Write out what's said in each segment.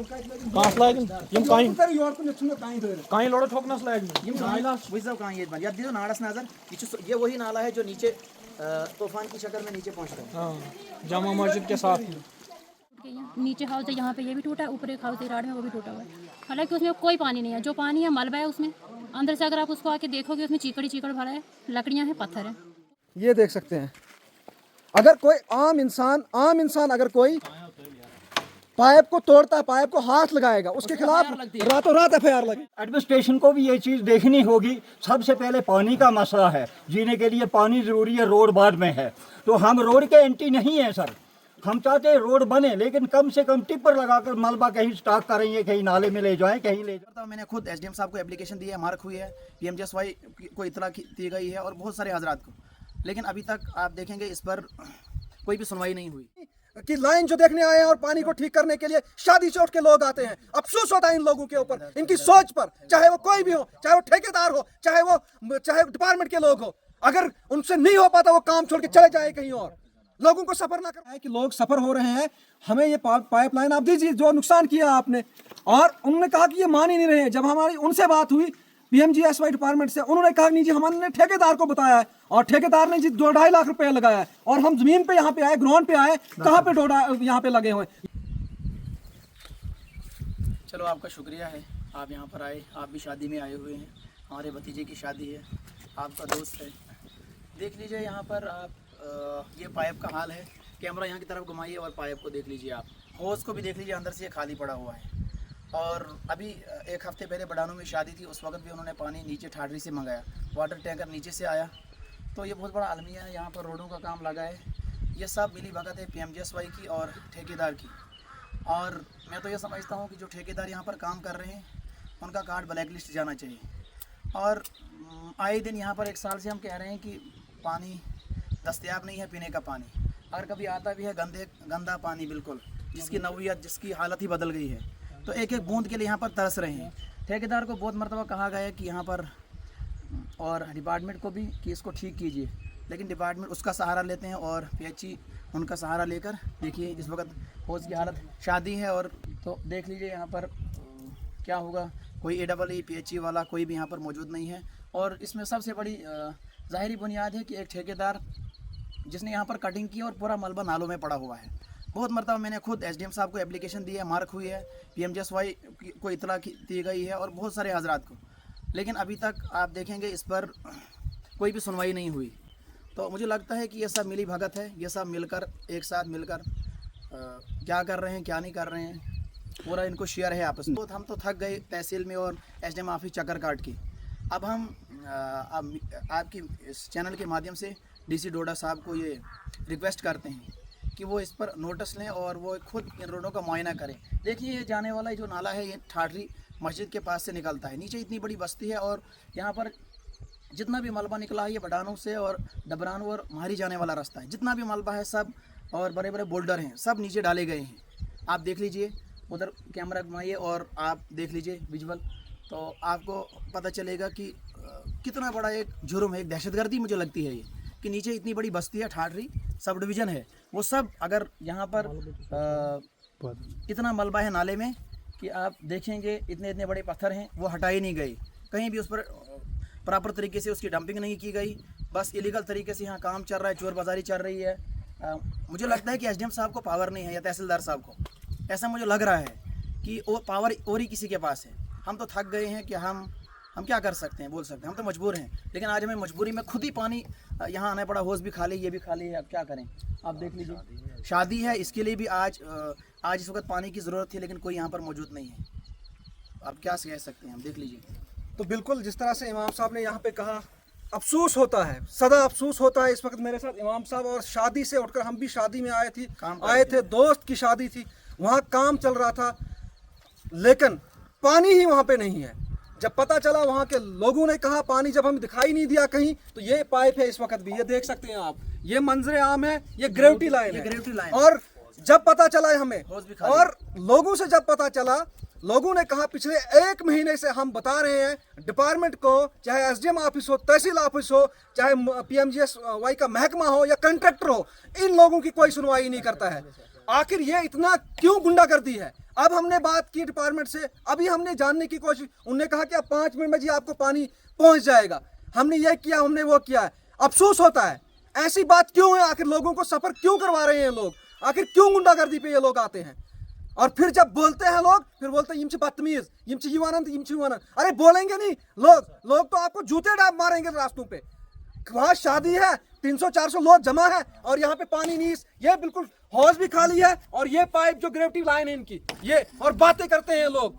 कहाँ लायक यम कहीं लोड़ ठोकनस लायक नाला वही कहाँ ये बन या दीदो नाड़स नजर ये वही नाला है जो नीचे तूफान की शक्ल में नीचे पहुँच रहा है। जामा मस्जिद के साथ नीचे हाउस है, यहाँ पे ये भी टूटा है, ऊपर एक हाउस है राड में, वो भी टूटा हुआ है। हालांकि उसमें कोई पानी नहीं है, जो पानी है मलबा है उसमें। अंदर से अगर आप उसको आके देखोगे उसमें चीकड़ी चीकड़ भरा है, लकड़ियाँ हैं, पत्थर है। ये देख सकते हैं, अगर कोई आम इंसान अगर कोई पाइप को तोड़ता है, पाइप को हाथ लगाएगा, उसके खिलाफ रातों रात एफआईआर लगे। एडमिनिस्ट्रेशन को भी ये चीज़ देखनी होगी। सबसे पहले पानी का मसला है, जीने के लिए पानी ज़रूरी है, रोड बाद में है। तो हम रोड के एंटी नहीं है सर, हम चाहते हैं रोड बने, लेकिन कम से कम टिप्पर लगाकर मलबा कहीं स्टॉक करेंगे, कहीं नाले में ले जाएं, कहीं ले जाएं। मैंने खुद एसडीएम साहब को एप्लीकेशन दी है, मार्क हुई है, पीएमजीएसवाई को इतला दी गई है और बहुत सारे हजरात को, लेकिन अभी तक आप देखेंगे इस पर कोई भी सुनवाई नहीं हुई। कि लाइन जो देखने आए हैं और पानी को ठीक करने के लिए शादी से उठ के लोग आते हैं। अफसोस होता है इन लोगों के ऊपर, इनकी सोच पर, चाहे वो कोई भी हो, चाहे वो ठेकेदार हो, चाहे डिपार्टमेंट के लोग हो। अगर उनसे नहीं हो पाता वो काम छोड़ के चले जाए कहीं और, लोगों को सफर ना करना है कि लोग सफर हो रहे हैं, हमें ये पाइपलाइन आप दीजिए जो नुकसान किया आपने। और उन्होंने कहा कि ये मान ही नहीं रहे। जब हमारी उनसे बात हुई पीएमजीएसवाई डिपार्टमेंट से, उन्होंने कहा नहीं जी हमने ठेकेदार को बताया है और ठेकेदार ने जी 2-2.5 लाख रुपए लगाया है और हम जमीन पे यहाँ पे आए, ग्राउंड पे आए, कहाँ पे यहाँ पे लगे हुए। चलो आपका शुक्रिया है, आप यहाँ पर आए, आप भी शादी में आए हुए हैं, हमारे भतीजे की शादी है, आपका दोस्त है। देख लीजिए यहाँ पर आप ये पाइप का हाल है, कैमरा यहाँ की तरफ घुमाइए और पाइप को देख लीजिए आप, होज़ को भी देख लीजिए, अंदर से ये खाली पड़ा हुआ है। और अभी एक हफ्ते पहले बड़ानों में शादी थी, उस वक्त भी उन्होंने पानी नीचे ठाडरी से मंगाया, वाटर टैंकर नीचे से आया। तो ये बहुत बड़ा अलमिया है, यहाँ पर रोडों का काम लगा है। ये सब मिली भगत है पीएमजीएसवाई की और ठेकेदार की। और मैं तो ये समझता हूँ कि जो ठेकेदार यहाँ पर काम कर रहे हैं उनका कार्ड ब्लैक लिस्ट जाना चाहिए। और आए दिन यहाँ पर 1 साल से हम कह रहे हैं कि पानी दस्तयाब नहीं है, पीने का पानी, अगर कभी आता भी है गंदा पानी बिल्कुल, जिसकी नौइयत, जिसकी हालत ही बदल गई है। तो एक एक बूंद के लिए यहाँ पर तरस रहे हैं। ठेकेदार को बहुत मरतबा कहा गया है कि यहाँ पर, और डिपार्टमेंट को भी, कि इसको ठीक कीजिए, लेकिन डिपार्टमेंट उसका सहारा लेते हैं और पीएचई उनका सहारा लेकर, देखिए इस वक्त हौज की हालत, शादी है और तो देख लीजिए यहाँ पर क्या होगा। कोई AEE पीएचई वाला कोई भी यहाँ पर मौजूद नहीं है। और इसमें सबसे बड़ी ज़ाहिरी बुनियाद है कि एक ठेकेदार जिसने यहाँ पर कटिंग की और पूरा मलबा नालों में पड़ा हुआ है। बहुत मरतबा मैंने खुद एसडीएम साहब को एप्लीकेशन दी है, मार्क हुई है, पीएमजीएसवाई को इतला दी गई है और बहुत सारे हजरात को, लेकिन अभी तक आप देखेंगे इस पर कोई भी सुनवाई नहीं हुई। तो मुझे लगता है कि ये सब मिली भगत है, ये सब मिलकर एक साथ मिलकर क्या कर रहे हैं क्या नहीं कर रहे हैं, पूरा इनको शेयर है आपस में। तो हम तो थक गए तहसील में और एसडीएम ऑफिस चक्कर काट के। अब हम आपकी इस चैनल के माध्यम से डीसी डोडा साहब को ये रिक्वेस्ट करते हैं कि वो इस पर नोटिस लें और वो खुद इन रोडों का मुआयना करें। देखिए ये जाने वाला जो नाला है ये ठाडरी मस्जिद के पास से निकलता है, नीचे इतनी बड़ी बस्ती है और यहाँ पर जितना भी मलबा निकला है ये बडानों से और डबरान और मारी जाने वाला रास्ता है। जितना भी मलबा है सब, और बड़े बड़े बोल्डर हैं, सब नीचे डाले गए हैं। आप देख लीजिए, उधर कैमरा घुमाइए और आप देख लीजिए विजुअल, तो आपको पता चलेगा कि कितना बड़ा एक जुर्म है, एक दहशतगर्दी मुझे लगती है ये, कि नीचे इतनी बड़ी बस्ती है, ठाडरी सब डिवीज़न है, वो सब अगर यहाँ पर इतना मलबा है नाले में कि आप देखेंगे इतने इतने बड़े पत्थर हैं, वो हटाए नहीं गए, कहीं भी उस पर प्रॉपर तरीके से उसकी डंपिंग नहीं की गई, बस इलीगल तरीके से यहाँ काम चल रहा है, चोर बाजारी चल रही है। मुझे लगता है कि एसडीएम साहब को पावर नहीं है या तहसीलदार साहब को, ऐसा मुझे लग रहा है कि वो पावर और ही किसी के पास है। हम तो थक गए हैं कि हम क्या कर सकते हैं, बोल सकते हैं, हम तो मजबूर हैं, लेकिन आज हमें मजबूरी में खुद ही पानी यहाँ आना पड़ा, होश भी खाली, ये भी खाली है, अब क्या करें। आप देख लीजिए शादी है, इसके लिए भी आज इस वक्त पानी की ज़रूरत थी, लेकिन कोई यहाँ पर मौजूद नहीं है। आप क्या कह सकते हैं, हम देख लीजिए। तो बिल्कुल जिस तरह से इमाम साहब ने यहाँ पे कहा, अफसोस होता है, सदा अफसोस होता है। इस वक्त मेरे साथ इमाम साहब और शादी से उठकर हम भी शादी में आए थे, दोस्त की शादी थी, वहाँ काम चल रहा था, लेकिन पानी ही वहाँ पे नहीं है। जब पता चला वहाँ के लोगों ने कहा पानी, जब हमें दिखाई नहीं दिया कहीं, तो ये पाइप है इस वक्त भी, ये देख सकते हैं आप, ये मंजरे आम है, ये ग्रेविटी लाइन है। और जब पता चला हमें, और लोगों से जब पता चला, लोगों ने कहा पिछले 1 महीने से हम बता रहे हैं डिपार्टमेंट को, चाहे एसडीएम ऑफिस हो, तहसील ऑफिस हो, चाहे पीएमजीएसवाई का महकमा हो या कंट्रैक्टर हो, इन लोगों की कोई सुनवाई नहीं करता है। आखिर ये इतना क्यों गुंडागर्दी है? अब हमने बात की डिपार्टमेंट से, अभी हमने जानने की कोशिश, उन्होंने कहा कि अब 5 मिनट में जी आपको पानी पहुंच जाएगा। हमने ये किया, हमने वो किया है। अफसोस होता है, ऐसी बात क्यों है? आखिर लोगों को सफर क्यों करवा रहे हैं लोग? आखिर क्यों गुंडागर्दी पे ये लोग आते हैं? और फिर जब बोलते हैं लोग, फिर बोलते हैं यिम बदतमीज, यिम। अरे बोलेंगे नहीं लोग तो आपको जूते डाब मारेंगे रास्तों पे। वहाँ शादी है, 300-400 लोग जमा है और यहाँ पे पानी नहीं। ये बिल्कुल हौज भी खाली है और ये पाइप जो ग्रेविटी लाइन है इनकी, ये और बातें करते हैं लोग।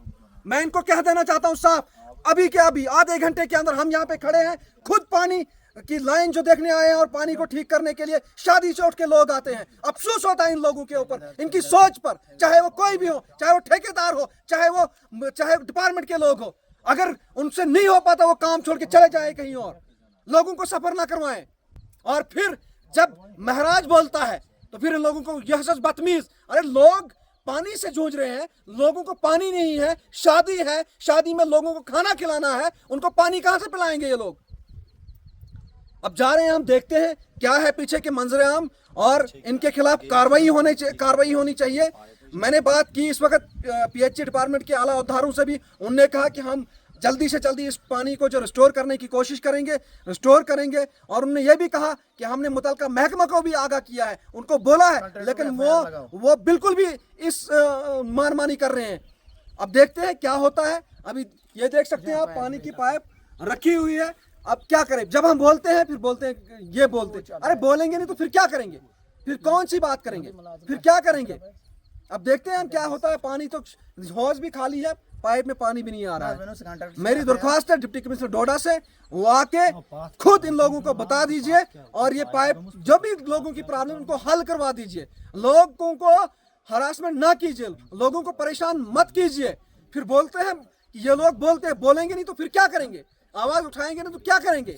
मैं इनको कह देना चाहता हूँ साफ, अभी के अभी आधे घंटे के अंदर हम यहाँ पे खड़े हैं, खुद पानी की लाइन जो देखने आए हैं और पानी को ठीक करने के लिए शादी से उठ के लोग आते हैं। अफसोस होता है इन लोगों के ऊपर, इनकी सोच पर, चाहे वो कोई भी हो, चाहे वो ठेकेदार हो, चाहे डिपार्टमेंट के लोग हो। अगर उनसे नहीं हो पाता वो काम छोड़ के चले जाए कहीं और, लोगों को सफर ना करवाएं। और फिर जब महराज बोलता है तो फिर इन लोगों को यह सच बदतमीज। अरे लोग पानी से जूझ रहे हैं, लोगों को पानी नहीं है, शादी है, शादी में लोगों को खाना खिलाना है, उनको पानी कहां से पिलाएंगे ये लोग? अब जा रहे हैं, हम देखते हैं क्या है पीछे के मंजरे आम और इनके खिलाफ कार्रवाई होनी चाहिए। मैंने बात की इस वक्त पीएचई डिपार्टमेंट के आला अहदेदारों से भी, उनने कहा कि हम जल्दी से जल्दी इस पानी को जो रिस्टोर करने की कोशिश करेंगे, और उन्होंने ये भी कहा कि हमने मुतल्लिका महकमा को भी आगाह किया है, उनको बोला है, लेकिन वो बिल्कुल भी इस मानमानी कर रहे हैं। अब देखते हैं क्या होता है। अभी ये देख सकते हैं आप, पानी की पाइप रखी हुई है। अब क्या करें? जब हम बोलते हैं फिर बोलते हैं ये बोलते, अरे बोलेंगे नहीं तो फिर क्या करेंगे? फिर कौन सी बात करेंगे? फिर क्या करेंगे? अब देखते हैं हम क्या होता है। पानी तो हौज भी खाली है, पाइप में पानी भी नहीं आ रहा है। मेरी दरख्वास्त है डिप्टी कमिश्नर डोडा से, वो आके खुद इन लोगों को बता दीजिए और ये पाइप जो भी लोगों की प्रॉब्लम उनको हल करवा दीजिए। लोगों को हरासमेंट ना कीजिए, लोगों को परेशान मत कीजिए। फिर बोलते हैं ये लोग बोलेंगे नहीं तो फिर क्या करेंगे? आवाज उठाएंगे नहीं तो क्या करेंगे?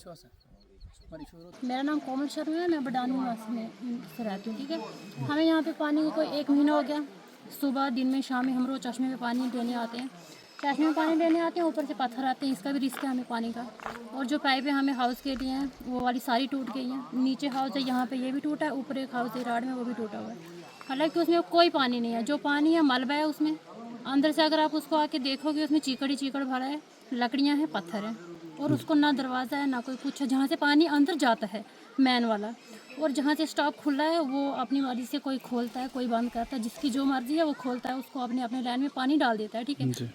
मेरा नाम कोमल शर्मा है, मैं बडानी निवासी में से रहती हूँ। ठीक है, हमें यहाँ पे पानी को कोई 1 महीना हो गया। सुबह दिन में शाम में हम रोज चश्मे में पानी लेने आते हैं, ऊपर से पत्थर आते हैं, इसका भी रिस्क है हमें पानी का। और जो पाइपें हमें हाउस के लिए हैं वो वाली सारी टूट गई हैं। नीचे हाउस है, यहाँ पे ये भी टूटा है, ऊपर एक हाउस है राड में, वो भी टूटा हुआ है। हालांकि उसमें कोई पानी नहीं है, जो पानी है मलबा है उसमें। अंदर से अगर आप उसको आके देखोगे उसमें चीकड़ भरा है, लकड़ियाँ हैं, पत्थर है, और उसको ना दरवाज़ा है ना कोई कुछ है जहाँ से पानी अंदर जाता है मैन वाला। और जहाँ से स्टॉप खुला है वो अपनी मर्जी से कोई खोलता है, कोई बंद करता है, जिसकी जो मर्जी है वो खोलता है, उसको अपने लाइन में पानी डाल देता है। ठीक है,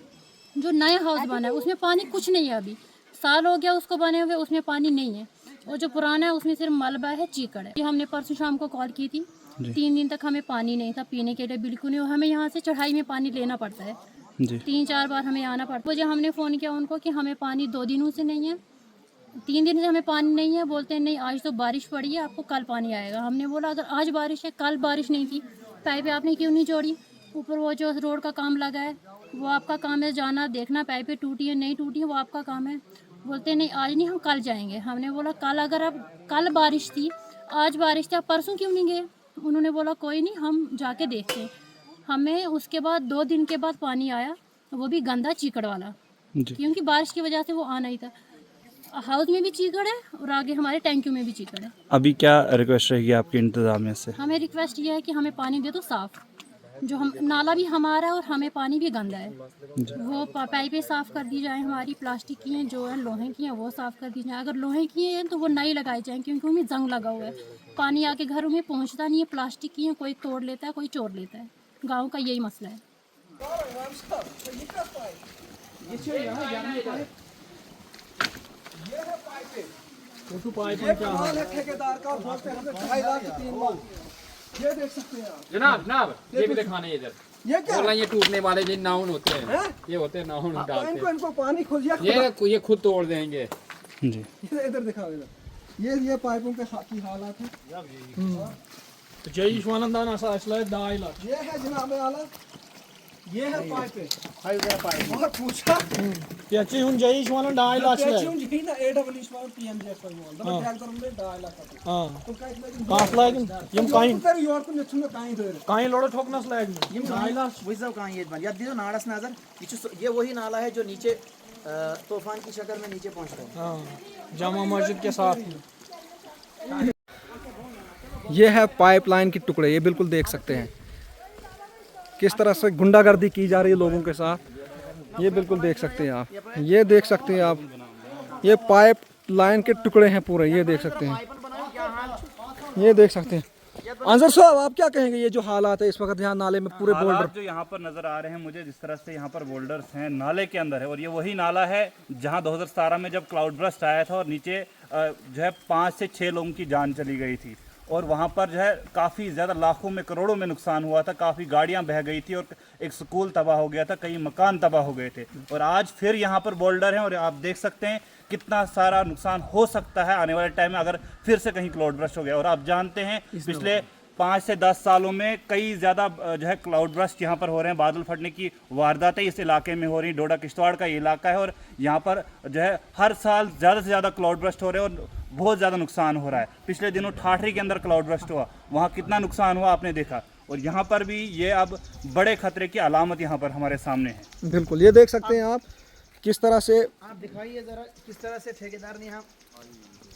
जो नया हाउस बना है उसमें पानी कुछ नहीं है, अभी साल हो गया उसको बने हुए, उसमें पानी नहीं है। और जो पुराना है उसमें सिर्फ मलबा है, चीकड़ है। हमने परसों शाम को कॉल की थी, 3 दिन तक हमें पानी नहीं था पीने के लिए, बिल्कुल नहीं। हमें यहाँ से चढ़ाई में पानी लेना पड़ता है, 3-4 बार हमें आना पड़ता है। जब हमने फ़ोन किया उनको कि हमें पानी 2 दिनों से नहीं है, 3 दिन से हमें पानी नहीं है, बोलते हैं नहीं आज तो बारिश पड़ी है, आपको कल पानी आएगा। हमने बोला अगर आज बारिश है, कल बारिश नहीं थी, पाइपें आपने क्यों नहीं जोड़ी? ऊपर वो जो रोड का काम लगा है वो आपका काम है, जाना देखना पाइपें टूटी है नहीं टूटी है वो आपका काम है। बोलते नहीं आज नहीं, हम कल जाएंगे। हमने बोला कल अगर अब कल बारिश थी, आज बारिश थी, आप परसों क्यों नहीं गए? उन्होंने बोला कोई नहीं, हम जाके देखते हैं। हमें उसके बाद 2 दिन के बाद पानी आया, वो भी गंदा चीकड़ वाला, क्योंकि बारिश की वजह से वो आना ही था। हाउस में भी चीकड़ है और आगे हमारे टैंकियों में भी चीकड़ है। अभी क्या रिक्वेस्ट रहेगी आपकी इंतजामिया से? हमें रिक्वेस्ट ये है कि हमें पानी दे दो साफ़, जो हम नाला भी हमारा है और हमें पानी भी गंदा है, वो पाइपें साफ़ कर दी जाए। हमारी प्लास्टिक की हैं, जो है लोहे की हैं, वो साफ़ कर दी जाए। अगर लोहे की हैं तो वो नई लगाई जाए, क्योंकि उनमें जंग लगा हुआ है, पानी आके घरों में पहुंचता नहीं है। प्लास्टिक की हैं, कोई तोड़ लेता है, कोई चोर लेता है। गाँव का यही मसला है। ठेकेदार का बोलते हैं 2.5 लाख 3 लाख, ये देख सकते हैं आप। जनाब ये भी दिखाने इधर। ये क्या? बोला ये टूटने वाले जो नाउन होते हैं, ये होते हैं नाउन डालते हैं। इनको पानी खुद ये खुद तोड़ देंगे जी। इधर दिखाओ, इधर ये पाइपों के की हालात है। तो जय ईश्वरनंदन असा असला 2.5 लाख। ये है जनाब आला, ये है पाइपें। और पूछा त्याची हुन जय ईश्वरनंदन 2.5 लाख त्याची हुन जी ना AW ईश्वर PMJ पर बोल दो टैग करूं मैं 2.5 लाख। हां तो काय लगे 5 लाख यम काई कर योर को नेछुन काई दे काई लोड़ ठोकनस लायक ये 2.5 लाख वैसा कहां ये बन या दियो नाड़स नजर ये वही नाला है जो नीचे तूफान की शक्ल में नीचे पहुंचता है। हां जामा मस्जिद के साथ। ये है पाइपलाइन के टुकड़े, ये बिल्कुल देख सकते हैं। किस तरह से गुंडागर्दी की जा रही है लोगों के साथ। ये बिल्कुल देख सकते हैं आप, ये देख सकते हैं आप, ये पाइप लाइन के टुकड़े हैं पूरे, ये देख सकते हैं, ये देख सकते हैं। अंजर साहब आप क्या कहेंगे, ये जो हालात है इस वक्त यहाँ नाले में पूरे बोल्डर जो यहाँ पर नजर आ रहे हैं मुझे, जिस तरह से यहाँ पर बोल्डर्स हैं नाले के अंदर है, और ये वही नाला है जहाँ 2017 में जब क्लाउड बर्स्ट आया था और नीचे जो है 5 से 6 लोगों की जान चली गई थी, और वहाँ पर जो है काफ़ी ज़्यादा लाखों में करोड़ों में नुकसान हुआ था, काफ़ी गाड़ियाँ बह गई थी और एक स्कूल तबाह हो गया था, कई मकान तबाह हो गए थे। और आज फिर यहाँ पर बोल्डर हैं और आप देख सकते हैं कितना सारा नुकसान हो सकता है आने वाले टाइम में अगर फिर से कहीं क्लाउड बर्स्ट हो गया। और आप जानते हैं पिछले 5 से 10 सालों में कई ज़्यादा जो है क्लाउड बर्स्ट यहाँ पर हो रहे हैं, बादल फटने की वारदातें इस इलाके में हो रही हैं। डोडा किश्तवाड़ का ये इलाका है और यहाँ पर जो है हर साल ज़्यादा से ज़्यादा क्लाउड बर्स्ट हो रहे हैं और बहुत ज़्यादा नुकसान हो रहा है। पिछले दिनों ठाठरी के अंदर क्लाउड बर्स्ट हुआ, वहाँ कितना नुकसान हुआ आपने देखा, और यहाँ पर भी ये अब बड़े खतरे की अलामत यहाँ पर हमारे सामने है। बिल्कुल ये देख सकते हैं आप किस तरह से, आप दिखाइए ज़रा किस तरह से ठेकेदार ने यहाँ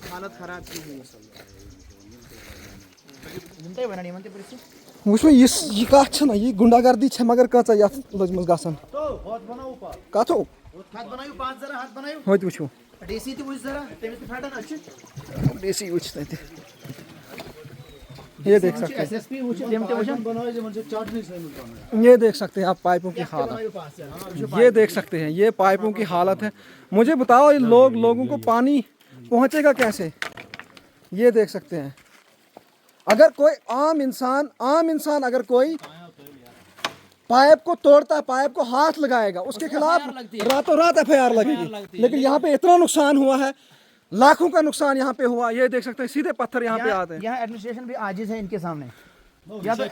हालत ख़राब की हुई है। वो ये कत ना ये गुंडागर्दी है मगर कचा ये लजम गसन कत हो वो देसी ये देख सकते हैं, ये देख सकते हैं आप पाइपों की हालत, ये देख सकते हैं ये पाइपों की हालत है। मुझे बताओ ये लोगों को पानी पहुंचेगा कैसे, ये देख सकते हैं। अगर कोई आम इंसान अगर कोई पाइप को तोड़ता है, पाइप को हाथ लगाएगा, उसके खिलाफ रातों रात FIR लगेगी। लेकिन यहाँ पे इतना नुकसान हुआ है, लाखों का नुकसान यहाँ पे हुआ, ये देख सकते हैं सीधे पत्थर यहाँ पे आते हैं। यहाँ एडमिनिस्ट्रेशन भी आजिज है इनके सामने, या तो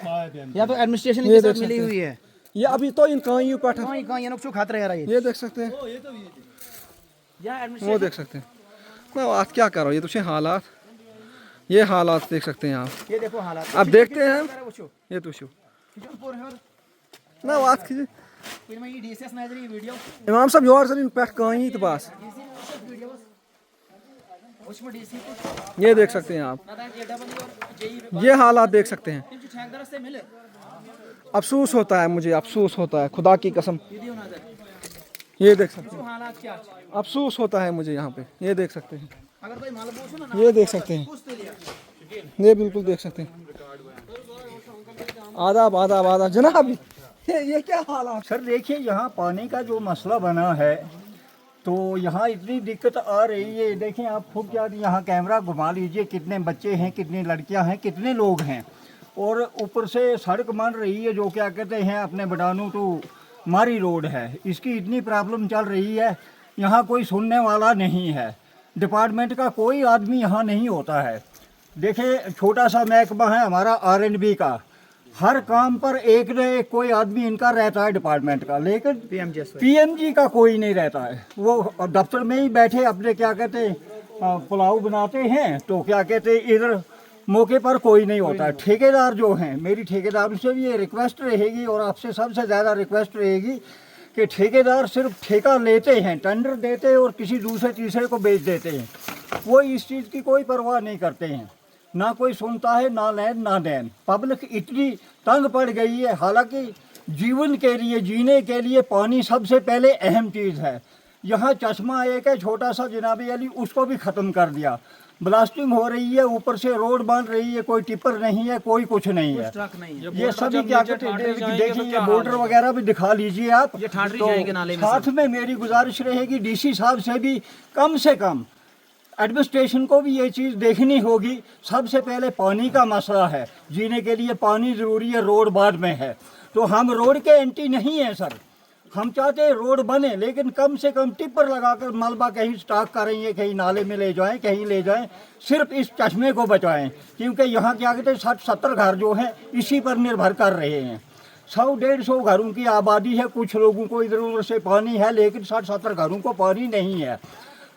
एडमिनिस्ट्रेशन इनके साथ मिली हुई है, ये अभी तो इन काइयों पर ये देख सकते हैं, वो देख सकते हैं। मैं बात क्या कर रहा हूँ, ये तो हालात, ये हालात देख सकते हैं आप। ये देखो हालात अब देखते हैं ये तो शो ना बात कीजिए इमाम साहब योर सर इन पे कहीं तो बस ये देख सकते हैं आप, ये हालात देख सकते हैं। अफसोस होता है, मुझे अफसोस होता है खुदा की कसम, ये देख सकते हैं, अफसोस होता है मुझे यहाँ पे, ये देख सकते हैं, ये देख सकते हैं, ये बिल्कुल देख सकते हैं। आदाब आदाब आदाब जनाब, ये क्या हालात। सर देखिए यहाँ पानी का जो मसला बना है तो यहाँ इतनी दिक्कत आ रही है। देखें आप खुद क्या, यहाँ कैमरा घुमा लीजिए, कितने बच्चे हैं, कितनी लड़कियाँ हैं, कितने लोग हैं, और ऊपर से सड़क बन रही है जो क्या कहते हैं अपने बडानू टू मारी रोड है, इसकी इतनी प्रॉब्लम चल रही है, यहाँ कोई सुनने वाला नहीं है, डिपार्टमेंट का कोई आदमी यहाँ नहीं होता है। देखिए छोटा सा महकमा है हमारा R&B का, हर काम पर एक न एक कोई आदमी इनका रहता है डिपार्टमेंट का, लेकिन PMG का कोई नहीं रहता है। वो दफ्तर में ही बैठे अपने क्या कहते हैं पुलाव बनाते हैं, तो क्या कहते हैं इधर मौके पर कोई नहीं होता है। ठेकेदार जो हैं, मेरी ठेकेदारों से भी ये रिक्वेस्ट रहेगी और आपसे सबसे ज़्यादा रिक्वेस्ट रहेगी कि ठेकेदार सिर्फ ठेका लेते हैं, टेंडर देते हैं और किसी दूसरे तीसरे को बेच देते हैं, वो इस चीज़ की कोई परवाह नहीं करते हैं, ना कोई सुनता है, ना लैन ना देन। पब्लिक इतनी तंग पड़ गई है, हालांकि जीवन के लिए, जीने के लिए पानी सबसे पहले अहम चीज़ है। यहाँ चश्मा एक है छोटा सा जनाबी अली, उसको भी ख़त्म कर दिया, ब्लास्टिंग हो रही है, ऊपर से रोड बन रही है, कोई टिपर नहीं है, कोई कुछ नहीं है, ये सभी क्या कहते हैं। देखिए ये बोर्डर वगैरह भी दिखा लीजिए आप, तो साथ में मेरी गुजारिश रहेगी DC साहब से भी कम से कम एडमिनिस्ट्रेशन को भी ये चीज़ देखनी होगी। सबसे पहले पानी का मसला है, जीने के लिए पानी ज़रूरी है, रोड बाद में है। तो हम रोड के एंटी नहीं हैं सर, हम चाहते हैं रोड बने, लेकिन कम से कम टिप्पर लगाकर मलबा कहीं स्टॉक करेंगे, कहीं नाले में ले जाएं, कहीं ले जाएं, सिर्फ इस चश्मे को बचाएं, क्योंकि यहाँ क्या कहते हैं 60-70 घर जो हैं इसी पर निर्भर कर रहे हैं। 100-150 घरों की आबादी है, कुछ लोगों को इधर उधर से पानी है, लेकिन 60-70 घरों को पानी नहीं है।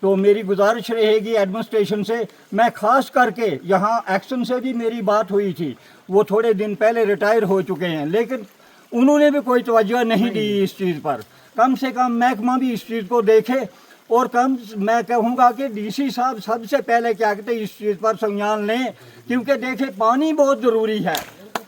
तो मेरी गुजारिश रहेगी एडमिनिस्ट्रेशन से, मैं ख़ास करके यहाँ एक्शन से भी मेरी बात हुई थी, वो थोड़े दिन पहले रिटायर हो चुके हैं, लेकिन उन्होंने भी कोई तवज्जो नहीं दी इस चीज़ पर। कम से कम महकमा भी इस चीज़ को देखे, और मैं कहूँगा कि DC साहब सबसे पहले क्या कहते हैं इस चीज़ पर संज्ञान लें, क्योंकि देखें पानी बहुत ज़रूरी है।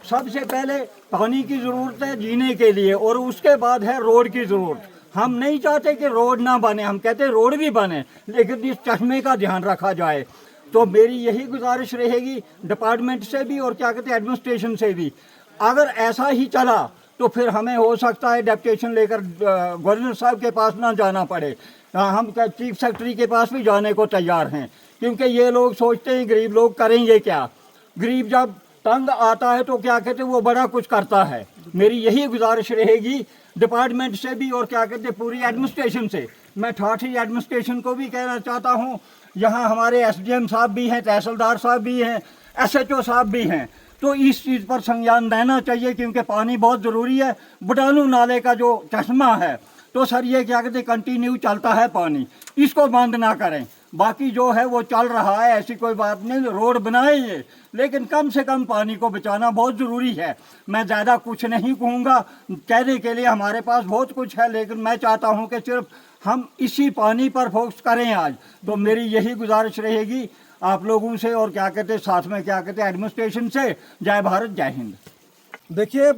सबसे पहले पानी की ज़रूरत है जीने के लिए और उसके बाद है रोड की ज़रूरत। हम नहीं चाहते कि रोड ना बने, हम कहते रोड भी बने लेकिन इस चश्मे का ध्यान रखा जाए। तो मेरी यही गुजारिश रहेगी डिपार्टमेंट से भी और क्या कहते हैं एडमिनिस्ट्रेशन से भी, अगर ऐसा ही चला तो फिर हमें हो सकता है डेप्यूटेशन लेकर गवर्नर साहब के पास ना जाना पड़े। हम चीफ सेक्रेटरी के पास भी जाने को तैयार हैं, क्योंकि ये लोग सोचते हैं गरीब लोग करेंगे क्या। गरीब जब तंग आता है तो क्या कहते हैं वो बड़ा कुछ करता है। मेरी यही गुजारिश रहेगी डिपार्टमेंट से भी और क्या कहते हैं पूरी एडमिनिस्ट्रेशन से। मैं ठाठी एडमिनिस्ट्रेशन को भी कहना चाहता हूँ, यहाँ हमारे SDM साहब भी हैं, तहसीलदार साहब भी हैं, SHO साहब भी हैं, तो इस चीज़ पर संज्ञान देना चाहिए क्योंकि पानी बहुत ज़रूरी है। बुडानू नाले का जो चश्मा है तो सर ये क्या कहते हैं कंटिन्यू चलता है पानी, इसको बंद ना करें। बाकी जो है वो चल रहा है, ऐसी कोई बात नहीं, रोड बनाएंगे लेकिन कम से कम पानी को बचाना बहुत ज़रूरी है। मैं ज़्यादा कुछ नहीं कहूँगा, कहने के लिए हमारे पास बहुत कुछ है, लेकिन मैं चाहता हूँ कि सिर्फ हम इसी पानी पर फोकस करें आज। तो मेरी यही गुजारिश रहेगी आप लोगों से और क्या कहते हैं साथ में क्या कहते हैं एडमिनिस्ट्रेशन से। जय भारत, जय हिंद। देखिए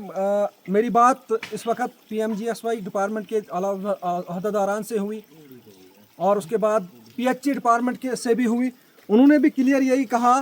मेरी बात इस वक्त PMGSY डिपार्टमेंट के अहदेदारान से हुई और उसके बाद PHE डिपार्टमेंट के से भी हुई। उन्होंने भी क्लियर यही कहा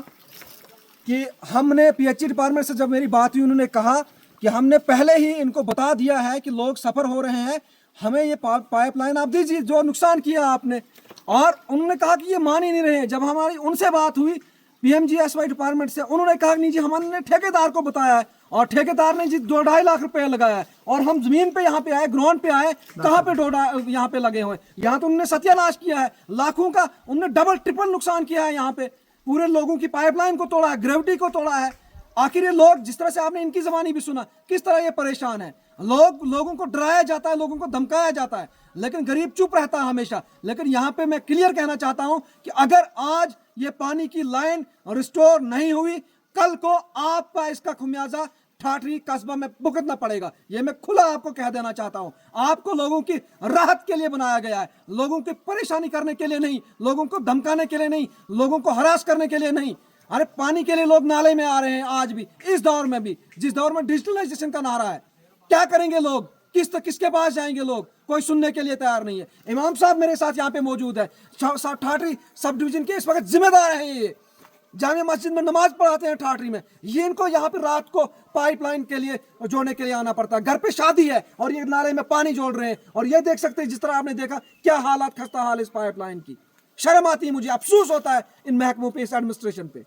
कि हमने PHE डिपार्टमेंट से जब मेरी बात हुई उन्होंने कहा कि हमने पहले ही इनको बता दिया है कि लोग सफ़र हो रहे हैं, हमें ये पाइपलाइन आप दीजिए जो नुकसान किया आपने। और उन्होंने कहा कि ये मान ही नहीं रहे। जब हमारी उनसे बात हुई PMGSY डिपार्टमेंट से, उन्होंने कहा नहीं जी हमने ठेकेदार को बताया है और ठेकेदार ने जी 2-2.5 लाख रुपए लगाया है और हम जमीन पे यहाँ पे आए, ग्राउंड पे आए, कहाँ पे यहाँ पे लगे हुए। यहाँ तो उन्होंने सत्यानाश किया है लाखों का, उन्होंने डबल ट्रिपल नुकसान किया है। यहाँ पे पूरे लोगों की पाइपलाइन को तोड़ा है, ग्रेविटी को तोड़ा है। आखिर ये लोग जिस तरह से आपने इनकी ज़बानी भी सुना किस तरह ये परेशान है। लोगों को डराया जाता है, लोगों को धमकाया जाता है, लेकिन गरीब चुप रहता है हमेशा। लेकिन यहाँ पे मैं क्लियर कहना चाहता हूँ कि अगर आज ये पानी की लाइन रिस्टोर नहीं हुई, कल को आपका इसका खुमियाजा ठाठरी कस्बा में भुगतना पड़ेगा। ये मैं खुला आपको कह देना चाहता हूँ। आपको लोगों की राहत के लिए बनाया गया है, लोगों की परेशानी करने के लिए नहीं, लोगों को धमकाने के लिए नहीं, लोगों को हरास करने के लिए नहीं। अरे पानी के लिए लोग नाले में आ रहे हैं आज भी, इस दौर में भी, जिस दौर में डिजिटलाइजेशन का नारा है। क्या करेंगे लोग, किसके पास जाएंगे लोग, कोई सुनने के लिए तैयार नहीं है। इमाम साहब मेरे साथ यहाँ पे मौजूद है, ठाठरी सब डिवीजन के इस वक्त जिम्मेदार हैं। ये जामिया मस्जिद में नमाज पढ़ाते हैं ठाठरी में, ये इनको यहाँ पे रात को पाइपलाइन के लिए जोड़ने के लिए आना पड़ता है। घर पे शादी है और ये नाले में पानी जोड़ रहे हैं और ये देख सकते हैं जिस तरह आपने देखा क्या हालात, खस्ता हाल इस पाइपलाइन की। शर्म आती है मुझे, अफसोस होता है इन महकमों पे, इस एडमिनिस्ट्रेशन पे।